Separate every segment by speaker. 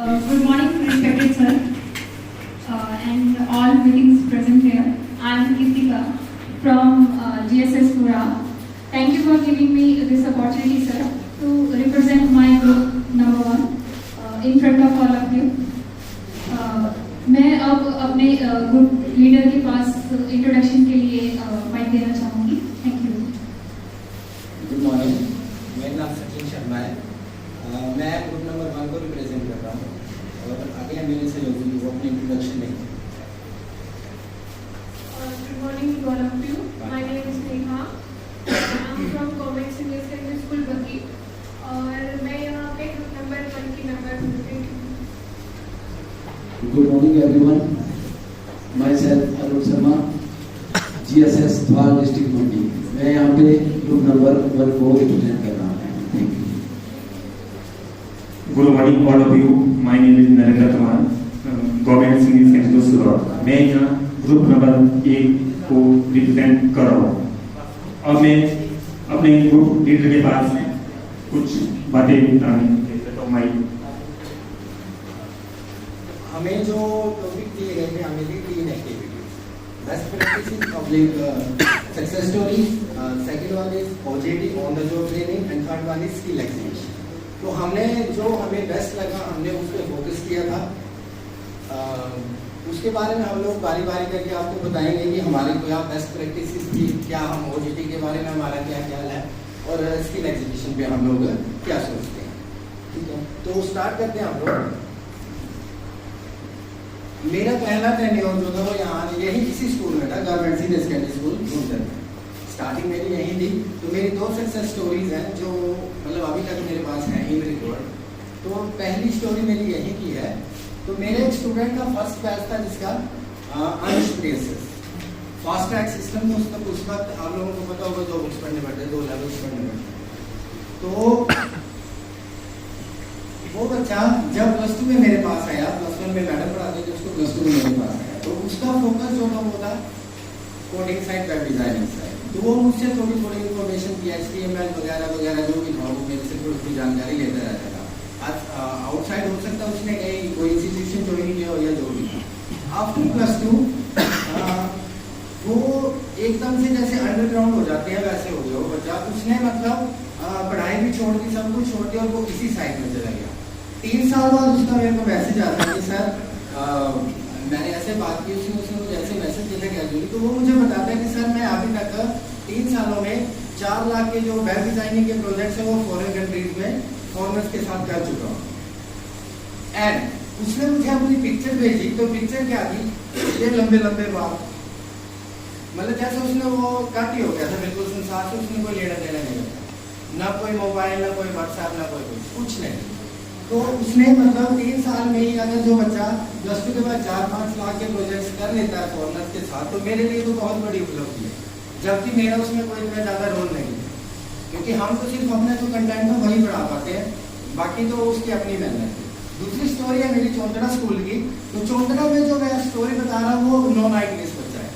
Speaker 1: Good morning, respected sir, and all meetings present here. I am Kirtika from GSS Pura. Thank you for giving me this opportunity, sir, to represent my group number one in front of all of you. मैं अब अपने group leader के पास introduction के लिए mic देना चाहूँगी. Thank you.
Speaker 2: Good morning, मेरा नाम सचिन शर्मा है. मैं ग्रुप नंबर 1 को रिप्रेजेंट कर रहा हूँ और आगे मेरे से लोग वो अपनी इंट्रोडक्शन देंगे.
Speaker 3: Good morning to all of you. My name is Neha. I am from Government Senior Secondary School Bagi और मैं यहाँ पे ग्रुप नंबर 1 की मेंबर हूँ.
Speaker 4: Good morning everyone. Myself Arun Sharma, GSS Dhwal District Mandi. मैं यहाँ पे group number 1 को रिप्रेजेंट कर रहा हूँ. Thank you.
Speaker 5: Good morning all of you. My name is Narendra Kumar, Government Senior Secondary School. मैं यहाँ ग्रुप नंबर 1 को रिप्रेजेंट कर रहा हूँ. अब मैं अपने ग्रुप लीडर के पास कुछ बातें
Speaker 2: हमें जो टॉपिक दिए गए थे हमें दी 3 activities. Best practices of success story, second one is OJT on the job training and third one is skill acquisition. तो हमने जो हमें बेस्ट लगा हमने उस पर फोकस किया था. उसके बारे में हम लोग बारी बारी करके आपको बताएंगे कि हमारे क्या बेस्ट प्रैक्टिसेस थी, क्या हम ओजेटी के बारे में हमारा क्या ख्याल है और स्किल एक्विजिशन पे हम लोग क्या सोचते हैं. ठीक है, तो स्टार्ट करते हैं हम लोग. मेरा पहला टेन्योर जो था वो यहाँ यही इसी स्कूल में था, government senior secondary school Bhuntar में. स्टार्टिंग मेरी यही थी. तो मेरी 2 सक्सेस स्टोरीज हैं जो मतलब अभी तक मेरे पास हैं इन रिकॉर्ड. तो पहली स्टोरी मेरी यही की है. तो मेरे एक स्टूडेंट का फर्स्ट बैच था जिसका अंश प्रियसिस फास्ट ट्रैक सिस्टम में उस वक्त आप लोगों को पता होगा 2 बुक्स पढ़ने पड़ते, 2 लेवल्स पढ़ने पड़ते. तो वो बच्चा जब प्लस 2 में मेरे पास आया, प्लस 1 में मैडम पढ़ाते थे उसको, प्लस 2 में मेरे पास आया, तो उसका फोकस जो था वो था coding side, web designing side. तो वो मुझसे थोड़ी इन्फॉर्मेशन की HTML वगैरह वगैरह जो भी था वो मेरे से थोड़ी जानकारी लेता रहता था. आज आउटसाइड हो सकता है उसने कहीं कोई इंस्टीट्यूशन ज्वाइन किया हो या जो भी था. आफ्टर प्लस 2 वो एकदम से जैसे अंडरग्राउंड हो जाते हैं वैसे हो गया वो बच्चा. उसने मतलब पढ़ाई भी छोड़ दी, सब कुछ छोड़ दिया और वो इसी साइड में चला गया. 3 साल बाद उसका मेरे को मैसेज आता है कि सर मैंने ऐसे बात की, उसने मुझे ऐसे मैसेज दिया कैजुअली. तो वो मुझे बताता है कि सर मैं अभी तक 3 सालों में 4 लाख के जो वेब डिजाइनिंग के प्रोजेक्ट्स हैं वो फॉरेन कंट्रीज में फॉरेनर्स के साथ कर चुका हूँ. एंड उसने मुझे अपनी पिक्चर भेजी. तो पिक्चर क्या थी, ये लंबे लंबे बाल, मतलब जैसे उसने वो काट ही हो गया था बिल्कुल संसार से. उसने कोई लेना देना नहीं रखा, ना कोई मोबाइल, ना कोई व्हाट्सएप, ना कोई कुछ नहीं. तो उसने मतलब 3 साल में ही अगर जो बच्चा प्लस 2 के बाद 4-5 लाख के प्रोजेक्ट्स कर लेता है फॉरेनर्स के साथ, तो मेरे लिए तो बहुत बड़ी उपलब्धि है. जबकि मेरा उसमें कोई इतना ज़्यादा रोल नहीं है, क्योंकि हम तो सिर्फ अपना जो कंटेंट है वही पढ़ा पाते हैं, बाकी तो उसकी अपनी मेहनत है. दूसरी स्टोरी है मेरी चौंतड़ा स्कूल की. तो चौंतड़ा में जो मैं स्टोरी बता रहा हूँ वो नॉन ITS बच्चा है.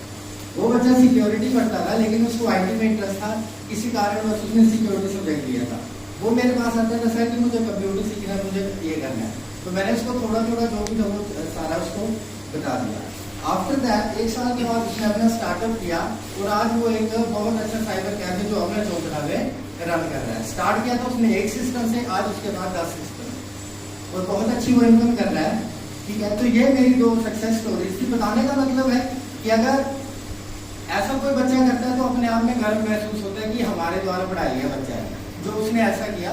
Speaker 2: वो बच्चा सिक्योरिटी पढ़ता था लेकिन उसको IT में इंटरेस्ट था, किसी कारण बस उसने सिक्योरिटी सब्जेक्ट लिया था. वो मेरे पास आता था सर कि मुझे कंप्यूटर सीखना है, मुझे ये करना है. तो मैंने उसको थोड़ा जो भी था वो सारा उसको बता दिया. आफ्टर दैट 1 साल के बाद उसने अपना स्टार्टअप किया और आज वो एक बहुत अच्छा साइबर कैफे जो अपने चौंतड़ा में रन कर रहा है. स्टार्ट किया था उसने 1 सिस्टम से, आज उसके बाद 10 सिस्टम और बहुत अच्छी वो इनकम कर रहा है. ठीक है, तो ये मेरी 2 सक्सेस स्टोरीज थी. बताने का मतलब है कि अगर ऐसा कोई बच्चा करता है तो अपने आप में गर्व महसूस होता है कि हमारे द्वारा पढ़ाया गया बच्चा है जो उसने ऐसा किया.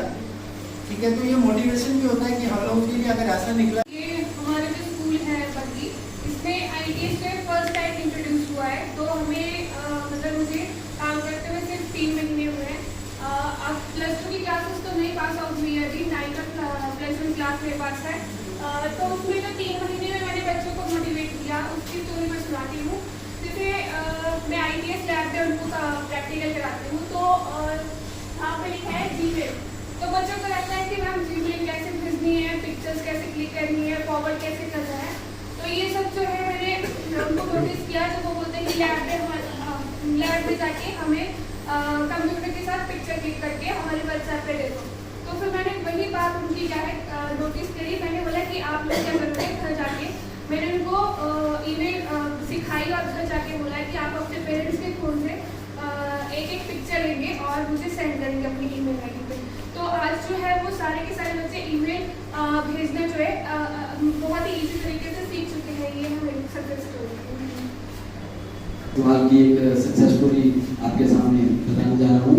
Speaker 2: ठीक है, तो ये मोटिवेशन भी होता है कि हम लोगों के लिए अगर ऐसा निकला.
Speaker 3: ये हमारे जो स्कूल है बगी, इसमें ITS में फर्स्ट टाइम इंट्रोड्यूस हुआ है. तो हमें मतलब मुझे काम करते हुए सिर्फ 3 महीने हुए हैं. अब प्लस 2 की क्लासेस तो नहीं पास आउट हुई है अभी, 9 का प्लस 1 क्लास मेरे पास है. तो उसमें जो 3 महीने में मैंने बच्चों को मोटिवेट किया उसकी स्टोरी मैं सुनाती हूँ. जैसे मैं ITS लैब में उनको प्रैक्टिकल कराती हूँ. तो यहाँ पे लिखा है Gmail. तो बच्चों को लगता है कि मैम Gmail कैसे भेजनी है, पिक्चर्स कैसे क्लिक करनी है, फॉरवर्ड कैसे करना है. तो ये सब जो है मैंने उनको नोटिस किया. तो वो बोलते हैं कि लैब में जाके हमें कंप्यूटर के साथ पिक्चर क्लिक करके हमारे व्हाट्सएप पे दे दो. तो फिर मैंने वही बात उनकी क्या है नोटिस करी. मैंने बोला कि आप पास घर जाके बोला है कि आप अपने पेरेंट्स के फ़ोन से एक पिक्चर लेंगे और मुझे सेंड करेंगे अपनी ईमेल आईडी पे। तो आज जो है वो सारे के सारे बच्चे ईमेल भेजना जो है बहुत ही ईजी तरीके से सीख चुके हैं। ये हमें सक्सेस स्टोरी
Speaker 4: फिलहाल की एक सक्सेस स्टोरी आपके सामने बताने जा रहा हूँ।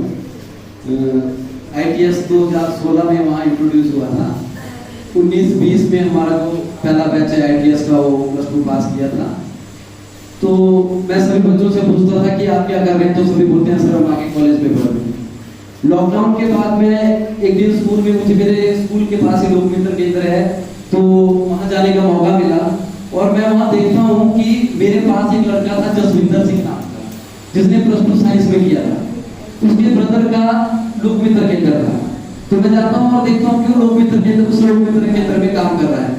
Speaker 4: ITS 2016 में वहाँ इंट्रोड्यूस हुआ था। 19-20 में हमारा जो पहला बैच है ITS का वो +2 पास किया था। तो मैं सभी बच्चों से पूछता था कि आप क्या कर रहे हैं, तो सभी बोलते हैं सर हम आगे कॉलेज में पढ़ रहे हैं। लॉकडाउन के बाद में एक दिन स्कूल में मुझे मेरे स्कूल के पास ही लोक मित्र केंद्र है तो वहाँ जाने का मौका मिला और मैं वहाँ देखता हूँ कि मेरे पास एक लड़का था जसविंदर सिंह नाम का, जिसने +2 साइंस में किया था। उसके ब्रदर का लोक मित्र केंद्र था। तो मैं जाता हूँ और देखता हूँ कि लोक मित्र केंद्र उस लोक मित्र केंद्र में काम कर रहा है।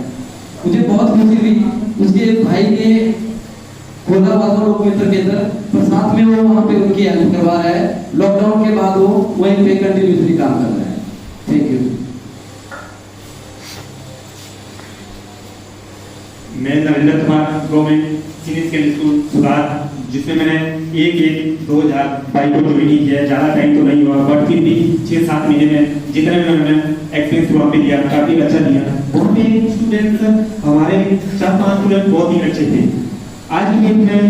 Speaker 4: मुझे बहुत खुशी हुई। उसके भाई ने खोला हुआ था लोक मित्र केंद्र, पर साथ में वो वहाँ पे उनकी हेल्प करवा रहा है। लॉकडाउन के बाद वो वहीं पे कंटिन्यूसली काम कर रहा है। Thank you.
Speaker 5: मैं Narendra Kumar government senior secondary school Sudhar, जिसमें मैंने 1/1/2022 को ज्वाइन किया। ज़्यादा टाइम तो नहीं हुआ बट फिर भी 6-7 महीने में जितना भी मैंने एक्सपीरियंस वहाँ पे दिया काफ़ी अच्छा दिया। वहाँ पे स्टूडेंट्स हमारे 4-5 स्टूडेंट बहुत ही अच्छे थे। आज की डेट में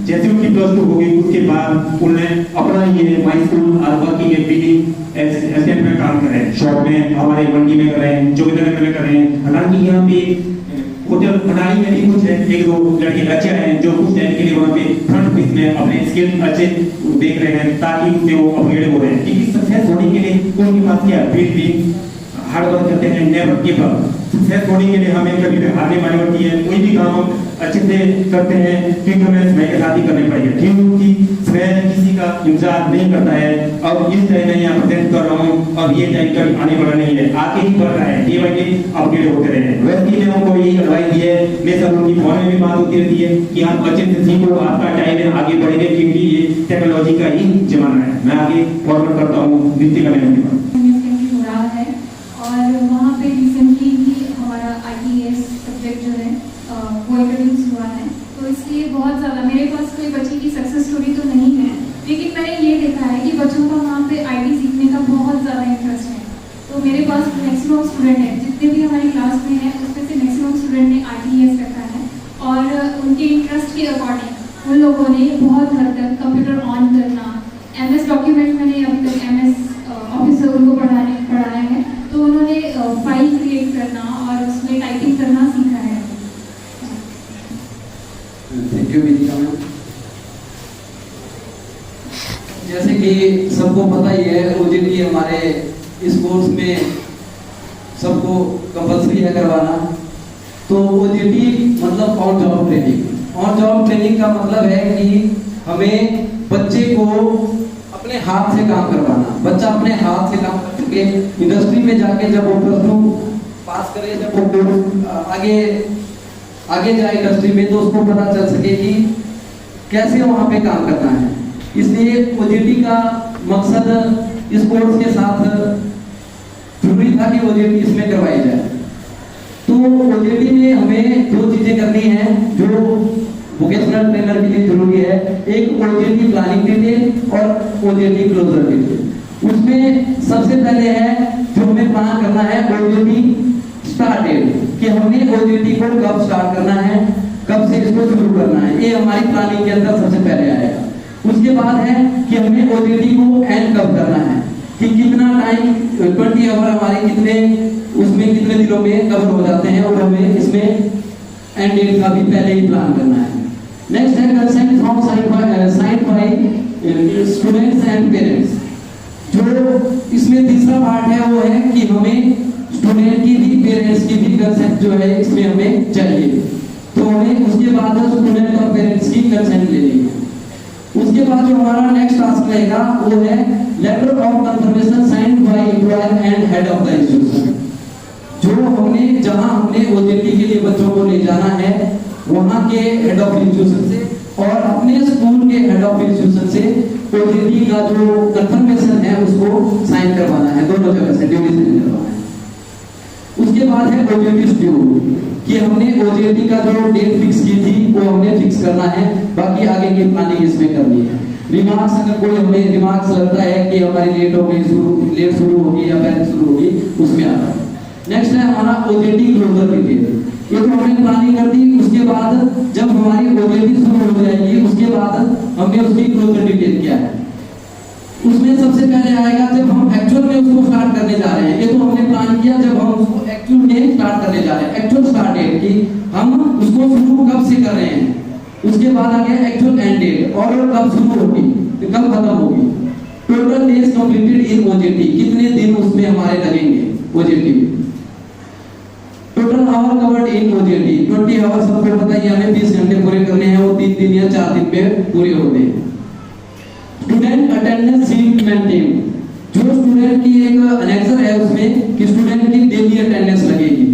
Speaker 5: जैसे उनकी +2 हो गई उसके बाद उन्होंने अपना ये माई स्कूल आलवा की बिल्डिंग एस्टेट में काम कर रहे हैं। शॉप में हमारे मंडी में कर रहे हैं, जोगिंदर में कर रहे हैं। हालांकि यहाँ पे होटल बनाई में भी कुछ है, 1-2 लड़के अच्छे हैं जो कुछ टाइम के लिए वहाँ पे फ्रंट ऑफिस में अपने स्किल अच्छे देख रहे हैं ताकि उससे वो अपग्रेड हो रहे हैं। क्योंकि सक्सेस होने के लिए उनके पास क्या फिर भी हार्ड वर्क करते हैं, नेवर गिव अप। सक्सेस होने के लिए हमें कभी भी हार नहीं माननी पड़ती है। कोई भी काम हम अच्छे से करते हैं क्योंकि हमें समय के साथ ही करने पड़ेगा, क्योंकि समय किसी का इंतजार नहीं करता है। अब इस टाइम में यहाँ प्रेजेंट कर रहा हूँ, अब ये टाइम कभी आने वाला नहीं है, आगे ही बढ़ रहा है, डे बाई डे अपग्रेड होते रहे। वैसे ही मैं उनको यही एडवाइस दी है। मैं सब लोगों की फोन में भी बात होती रहती है कि आप अच्छे से सीखो, आपका टाइम है, आगे बढ़ेंगे क्योंकि ये टेक्नोलॉजी का ही जमाना है। मैं आगे फॉरवर्ड करता हूँ ऋतिका मैम के पास।
Speaker 1: हो रहा है और वहाँ पे रिसेंटली ही हमारा ITS सब्जेक्ट जो है वो इंट्रोड्यूस हुआ है। तो इसलिए बहुत ज़्यादा मेरे पास कोई बच्चे की सक्सेस स्टोरी तो नहीं है, लेकिन मैंने ये देखा है कि बच्चों का वहाँ पे IT सीखने का बहुत ज़्यादा इंटरेस्ट है। तो मेरे पास मैक्सिमम स्टूडेंट है, जितने भी हमारी क्लास में हैं उसमें से मैक्सिमम स्टूडेंट ने ITS रखा है और उनके इंटरेस्ट के अकॉर्डिंग उन लोगों ने बहुत हद तक कंप्यूटर ऑन करना, MS डॉक्यूमेंट मैंने अभी तक MS ऑफिसर उनको पढ़ाया है, तो उन्होंने फाइल क्रिएट करना और उसमें टाइपिंग करना सीखा है।
Speaker 4: Thank you Vidika ma'am. जैसे कि सबको पता ही है OJT हमारे इस कोर्स में सबको कंपल्सरी है करवाना। तो OJT मतलब on job training. On job training का मतलब है कि हमें बच्चे को अपने हाथ से काम करवाना। बच्चा अपने हाथ से काम कर चुके इंडस्ट्री में जाके जब वो +2 पास करे, जब वो आगे जाए इंडस्ट्री में, तो उसको पता चल सके कि कैसे वहाँ पे काम करना है। इसलिए OJT का मकसद इस कोर्स के साथ जरूरी था कि OJT इसमें करवाई जाए। तो OJT में हमें 2 चीजें करनी है जो वोकेशनल ट्रेनर के लिए जरूरी है। एक OJT प्लानिंग डिटेल और OJT क्लोजर डिटेल। उसमें सबसे पहले है जो हमें प्लान करना है OJT स्टार्ट डेट, कि हमने OJT को कब स्टार्ट करना है, कब से इसको शुरू करना है। ये हमारी प्लानिंग के अंदर सबसे पहले आएगा। उसके बाद है कि हमें OJT को एंड कब करना है, कि कितना टाइम 20 आवर हमारे कितने उसमें कितने दिनों में कवर हो जाते हैं, और हमें इसमें एंड डेट का भी पहले ही प्लान करना है। नेक्स्ट है consent from side by students and parents. जो इसमें तीसरा पार्ट है वो है कि हमें स्टूडेंट की भी पेरेंट्स की भी कंसेंट जो है इसमें हमें चाहिए। तो हमें उसके बाद स्टूडेंट और पेरेंट्स की कंसेंट लेनी है। उसके बाद जो हमारा नेक्स्ट टास्क रहेगा वो है letter of confirmation signed by employer and head of the institution. जो हमने जहां हमने OJT के लिए बच्चों को ले जाना है वहां के हेड ऑफ इंस्टीट्यूशन से और अपने स्कूल के हेड ऑफ इंस्टीट्यूशन से OJT का जो कंफर्मेशन है उसको साइन करवाना है, दोनों जगह से ड्यूटी साइन करवाना है। उसके उसके बाद है ओजेटी शेड्यूल कि हमने ओजेटी का जो डेट फिक्स की थी वो हमने फिक्स करना है, बाकी आगे की प्लानिंग इसमें करनी है। रिमार्क्स अगर कोई हमें रिमार्क्स लगता है कि हमारी लेट हो गई, लेट शुरू होगी या पहले शुरू होगी, उसमें आता है। नेक्स्ट है हमारा ओजेटी क्लोजर डिटेल, ये तो हमने प्लानिंग कर दी। उसके बाद जब हमारी ओजेटी शुरू हो जाएगी उसके बाद हमने उसकी क्लोजर डिटेल किया है। उसमें सबसे पहले आएगा जब हम एक्चुअल में उसको स्टार्ट करने जा रहे हैं, ये तो हमने प्लान किया जब हम उसको एक्चुअल में स्टार्ट करने जा रहे हैं, एक्चुअल स्टार्ट डेट की हम उसको शुरू कब से कर रहे हैं। उसके बाद आ गया एक्चुअल एंड डेट और कब शुरू होगी कब खत्म होगी। Total days completed in OJT, कितने दिन उसमें हमारे लगेंगे OJT. Total hour covered in OJT 20 hour, सबको पता है हमें 20 घंटे पूरे करने हैं, वो 3 दिन या 4 दिन में पूरे होते हैं। स्टूडेंट अटेंडेंस शीट मेंटेन, जो स्टूडेंट की एक एनेक्सर है उसमें कि स्टूडेंट की डेली अटेंडेंस लगेगी,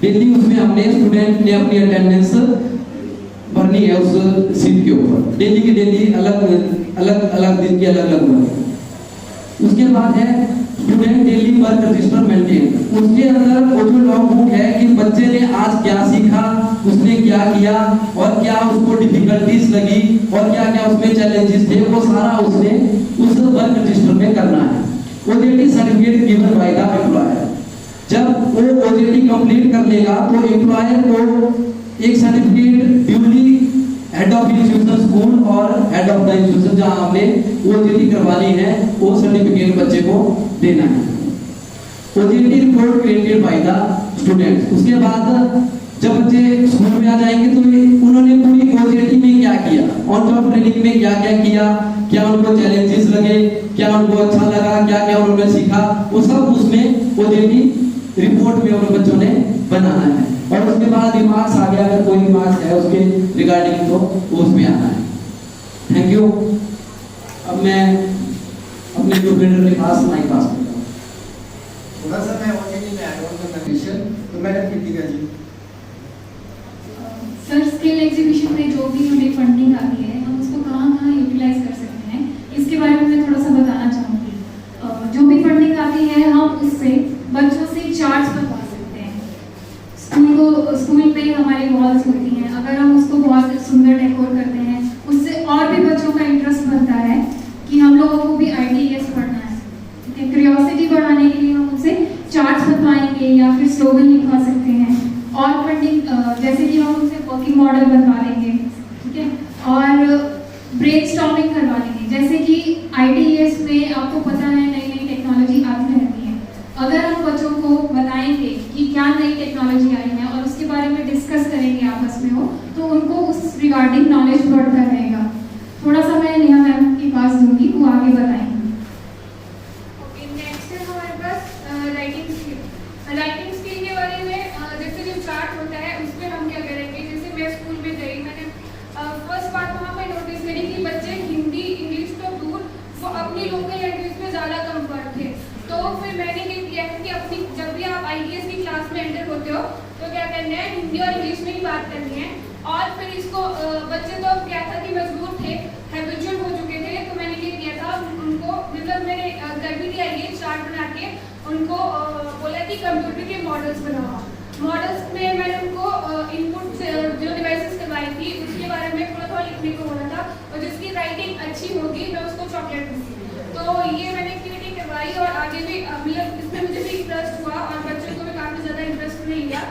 Speaker 4: डेली उसमें हमने स्टूडेंट ने अपनी अटेंडेंस भरनी है उस शीट के ऊपर, डेली की डेली अलग दिन की अलग भरनी। उसके बाद है student daily work register maintain, उसके अंदर वो जो लॉग बुक है कि बच्चे ने आज क्या सीखा, उसने क्या किया और क्या उसको डिफिकल्टीज लगी और क्या क्या उसमें चैलेंजेस थे, वो सारा उसने उस वर्क रजिस्टर में करना है। OJT certificate given by the employer, जब वो ओजेटी कंप्लीट कर लेगा तो एम्प्लॉयर को एक certificate duly head of institution school और हेड ऑफ द इंस्टीट्यूशन जहां हमने ओजेटी करवानी है वो सर्टिफिकेट बच्चे को देना है। OJT report created by the students, उसके बाद जब बच्चे स्कूल में आ जाएंगे तो उन्होंने पूरी ओजेटी में क्या किया, ऑन जॉब ट्रेनिंग में क्या क्या किया, क्या उनको चैलेंजेस लगे, क्या उनको अच्छा लगा, क्या क्या उन्होंने सीखा, वो सब उसमें ओजेटी रिपोर्ट में उन बच्चों ने बनाना है। और उसके बाद रिमार्क्स आ गया, अगर कोई रिमार्क्स है उसके रिगार्डिंग तो उसमें आना है। Thank you. अब मैं अपने प्रोफेसर के पास माइक पास करता हूँ।
Speaker 2: थोड़ा सा मैं ओजेटी में ऐड ऑन करना क्वेश्चन, तो मैडम कृतिका जी।
Speaker 1: सर स्किल एग्जीबिशन में जो भी हमें फंडिंग आती है हम उसको कहाँ यूटिलाइज कर सकते हैं, इसके बारे में मैं थोड़ा सा बताना चाहूँगी। जो भी फंडिंग आती है हम उससे बच्चों से चार्ट्स बनवा सकते हैं। स्कूल में हमारी वॉल्स होती हैं, अगर हम उसको बहुत सुंदर डेकोर करते हैं उससे और भी बच्चों का इंटरेस्ट बनता है कि हम लोगों को भी आईटीएस पढ़ना है। ठीक है, क्यूरियोसिटी बढ़ाने के लिए हम उनसे चार्ट्स बनवाएंगे या फिर स्लोगन लिखवा सकते हैं। और फंडिंग जैसे कि हम उनसे वर्किंग मॉडल बनवा लेंगे, ठीक है, और ब्रेनस्टॉर्मिंग करवा लेंगे। जैसे कि आईटीएस में आपको पता है नई नई टेक्नोलॉजी आती रहती है, अगर हम बच्चों को बताएंगे कि क्या नई टेक्नोलॉजी आई है और उसके बारे में डिस्कस करेंगे आपस में हो तो उनको उस रिगार्डिंग नॉलेज बढ़ता रहेगा। थोड़ा सा मैं नेहा मैम के पास दूंगी, वो आगे बताएंगे।
Speaker 3: ओके, नेक्स्ट है हमारे पास राइटिंग स्किल। राइटिंग स्किल के बारे में जैसे जो चार्ट होता है उसमें हम क्या करेंगे, जैसे मैं स्कूल में गई, मैंने फर्स्ट बात वहाँ पे नोटिस करी कि बच्चे हिंदी इंग्लिश तो दूर वो अपनी लोकल लैंग्वेज में ज़्यादा कम्फर्ट थे। तो फिर मैंने क्या किया कि अपनी जब भी आप आईटीएस की क्लास में एंटर होते हो तो क्या करना है, हिंदी और इंग्लिश में ही बात करनी है। और फिर इसको बच्चे तो क्या था कि मजबूर थे, हैबिचुअल हो चुके थे, तो मैंने क्या किया था उनको, मतलब मैंने कर भी दिया ये चार्ट बना के उनको बोला कि कंप्यूटर के मॉडल्स बनाओ। मॉडल्स में मैंने उनको इनपुट जो डिवाइसेस करवाई थी उसके बारे में थोड़ा थोड़ा लिखने को बोला था, और जिसकी राइटिंग अच्छी होगी मैं उसको चॉकलेट दूँगी। तो ये मैंने एक्टिविटी करवाई और आगे भी मतलब इसमें मुझे भी इंटरेस्ट हुआ और बच्चों को भी काफ़ी ज़्यादा इंटरेस्ट नहीं लिया।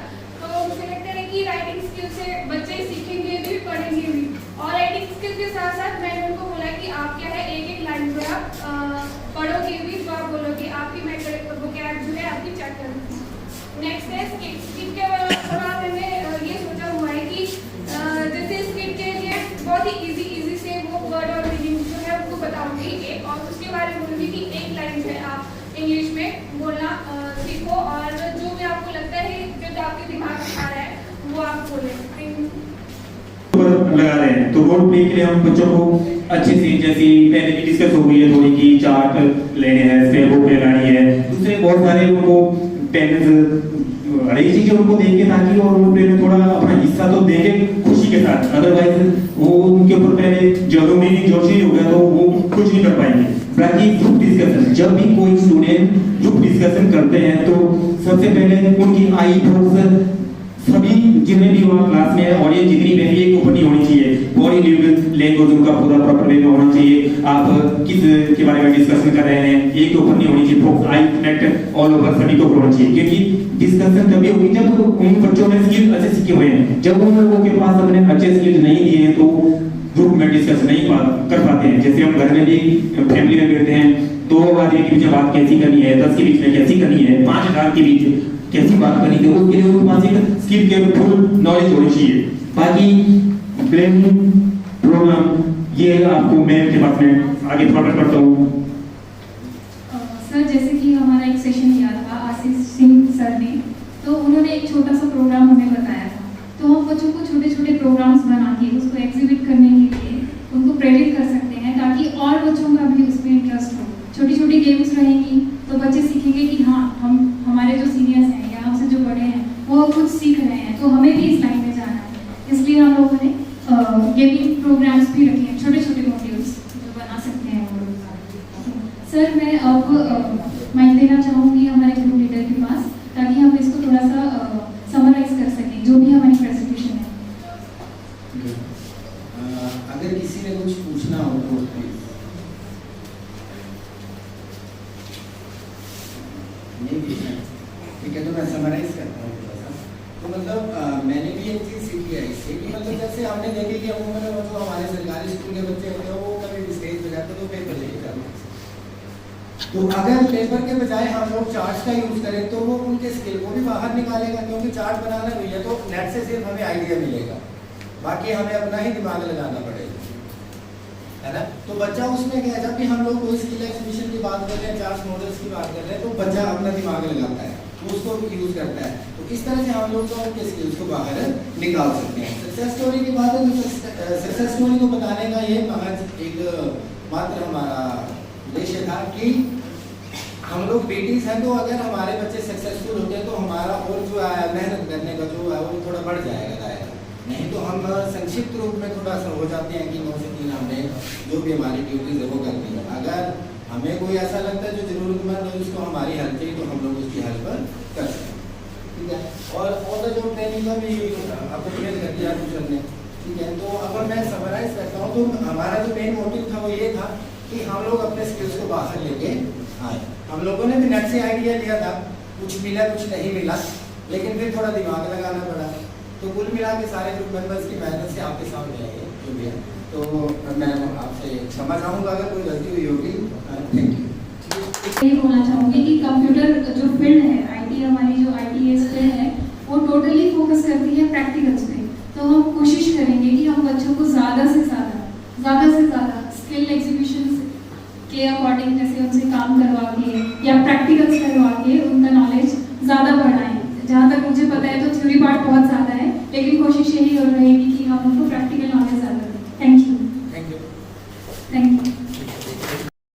Speaker 3: तो मुझे लगता है कि राइटिंग स्किल से बच्चे सीखेंगे भी पढ़ेंगे भी। और राइटिंग स्किल के साथ साथ मैंने उनको बोला कि आप क्या है एक एक लाइन जो आप पढ़ोगे भी तो आप बोलोगे, आपकी मेथड वोकैब जो है आपकी चेक करोगे। नेक्स्ट है स्किट। स्किट के बाद मैंने ये सोचा हुआ है कि जैसे स्किट के लिए बहुत ही इजी से वो वर्ड और मीनिंग जो है उनको बताऊंगी एक, और उसके बारे में बोलूँगी कि एक लाइन जो है आप इंग्लिश में बोलना सीखो, और जो भी आपको लगता है जो आपके दिमाग में आ रहा है वो आप बोलें।
Speaker 5: लगा रहे हैं तो रोल प्ले के लिए हम बच्चों को अच्छे से, जैसे पहले भी डिस्कस हो गई है थोड़ी की चार्ट लेने हैं, फिर वो लगानी है, दूसरे बहुत सारे उनको पेन हर एक चीज उनको देंगे ताकि वो रोल प्ले में थोड़ा अपना हिस्सा तो देंगे खुशी के साथ, अदरवाइज वो उनके ऊपर पहले जरूर नहीं जोशी हो गया तो वो कुछ नहीं कर पाएंगे। बाकी ग्रुप डिस्कशन, जब भी कोई स्टूडेंट ग्रुप डिस्कशन करते हैं तो सबसे पहले उनकी आई थॉट्स सभी जितने भी वहाँ क्लास में है ऑडियंस जितनी भी है एक ऊपर नहीं होनी चाहिए, बॉडी लैंग्वेज उनका पूरा प्रॉपर वे में होना चाहिए। आप किस के बारे में डिस्कशन कर रहे हैं एक के ऊपर नहीं होनी चाहिए, focus I connect all over सभी को होना चाहिए, क्योंकि डिस्कशन तभी होगी जब उन बच्चों में स्किल अच्छे सीखे हुए हैं। जब उन लोगों के पास अपने अच्छे स्किल नहीं दिए हैं तो ग्रुप में डिस्कस नहीं कर पाते हैं। जैसे हम घर में भी फैमिली में बैठते हैं, 2 आदमी के बीच में बात कैसी करनी है, 10 के बीच में कैसी करनी है, 5,000 के बीच कैसी बात करनी है, उसके लिए उनके पास एक स्किल के फुल नॉलेज होनी चाहिए। बाकी प्लानिंग प्रोग्राम ये आपको मैं के पास में आगे फॉरवर्ड करता हूँ।
Speaker 1: सर जैसे कि हमारा एक सेशन लिया था आशीष सिंह सर ने, तो उन्होंने एक छोटा सा प्रोग्राम हमें बताया था। तो हम बच्चों को छोटे छोटे प्रोग्राम्स बना के उसको एग्जीबिट करने के लिए उनको प्रेरित कर सकते हैं, ताकि और बच्चों का भी उसमें इंटरेस्ट हो। छोटी छोटी गेम्स रहेंगी तो बच्चे सीखेंगे कि हाँ हमारे जो सीनियर्स हैं या हमसे जो बड़े हैं वो कुछ सीख रहे हैं, तो हमें भी इस लाइन में जाना है। इसलिए हम लोगों ने गेमिंग प्रोग्राम्स भी रखे हैं, छोटे छोटे मॉड्यूल्स जो बना सकते हैं वो लोग। सर मैं अब माइक देना चाहूँगी हमारे ग्रुप लीडर के पास, ताकि हम इसको थोड़ा सा समराइज कर सकें जो भी हमारी प्रेजेंटेशन है।
Speaker 2: अगर किसी ने कुछ पूछना हो तो नहीं पूछना, ठीक है, तो मैं समराइज करता हूँ थोड़ा सा। तो मतलब मैंने भी एक चीज़ सीखी है इससे कि मतलब जैसे हमने देखे कि अमूमन जो हमारे सरकारी स्कूल के बच्चे होते हैं वो कभी स्टेज पे जाते तो पेपर लेके जाते हैं। तो अगर पेपर के बजाय हम लोग चार्ट्स का यूज करें तो वो उनके स्किल को भी बाहर निकालेगा, क्योंकि चार्ट बनाना नहीं है तो नेट से सिर्फ हमें आइडिया मिलेगा, बाकी हमें अपना ही दिमाग लगाना पड़ेगा, है ना। तो बच्चा उसमें क्या है, जब भी हम लोग कोई स्किल एक्विजिशन की बात कर रहे हैं, चार्ट मॉडल्स की बात कर रहे हैं, तो बच्चा अपना दिमाग लगाता है, तो उसको यूज करता है। तो इस तरह से हम लोग तो उनके स्किल्स को बाहर निकाल सकते हैं। सक्सेस स्टोरी की बात है तो सक्सेस स्टोरी को बताने का ये एक मात्र हमारा उद्देश्य था कि हम लोग बीटीज हैं, तो अगर हमारे बच्चे सक्सेसफुल होते हैं तो हमारा और जो है मेहनत करने का जो है वो थोड़ा बढ़ जाएगा दायरा। नहीं तो हम संक्षिप्त रूप में थोड़ा सा हो जाते हैं कि 9 से 3 हमने जो भी हमारी ड्यूटीज है वो करनी है। अगर हमें कोई ऐसा लगता है जो जरूरतमंद है उसको हमारी हेल्प चाहिए तो हम लोग उसकी हेल्प कर सकते हैं, ठीक है। और जो ट्रेनिंग का भी आपको क्लियर कर दिया सर ने, ठीक है। तो अगर मैं समराइज करता हूँ तो हमारा जो मेन मोटिव था वो ये था कि हम लोग अपने स्किल्स को बाहर लेके आए। हम लोगों ने भी नेट से आइडिया लिया था, कुछ मिला कुछ नहीं मिला, लेकिन फिर थोड़ा दिमाग लगाना पड़ा। तो कुल मिला के सारे ग्रुप मेंबर्स की मेहनत से आपके सामने आई है जो भी है। तो मैं आपसे क्षमा चाहूँगा अगर कोई गलती हुई होगी। Thank you.
Speaker 1: ये बोलना चाहूँगी कि कंप्यूटर जो फील्ड है, आईटी हमारी जो आईटीएस फील्ड है वो टोटली फोकस करती है प्रैक्टिकल्स पे। तो हम कोशिश करेंगे कि हम बच्चों को ज़्यादा से ज़्यादा स्किल एग्जीबिशन के अकॉर्डिंग जैसे उनसे काम करवा के या प्रैक्टिकल्स करवा के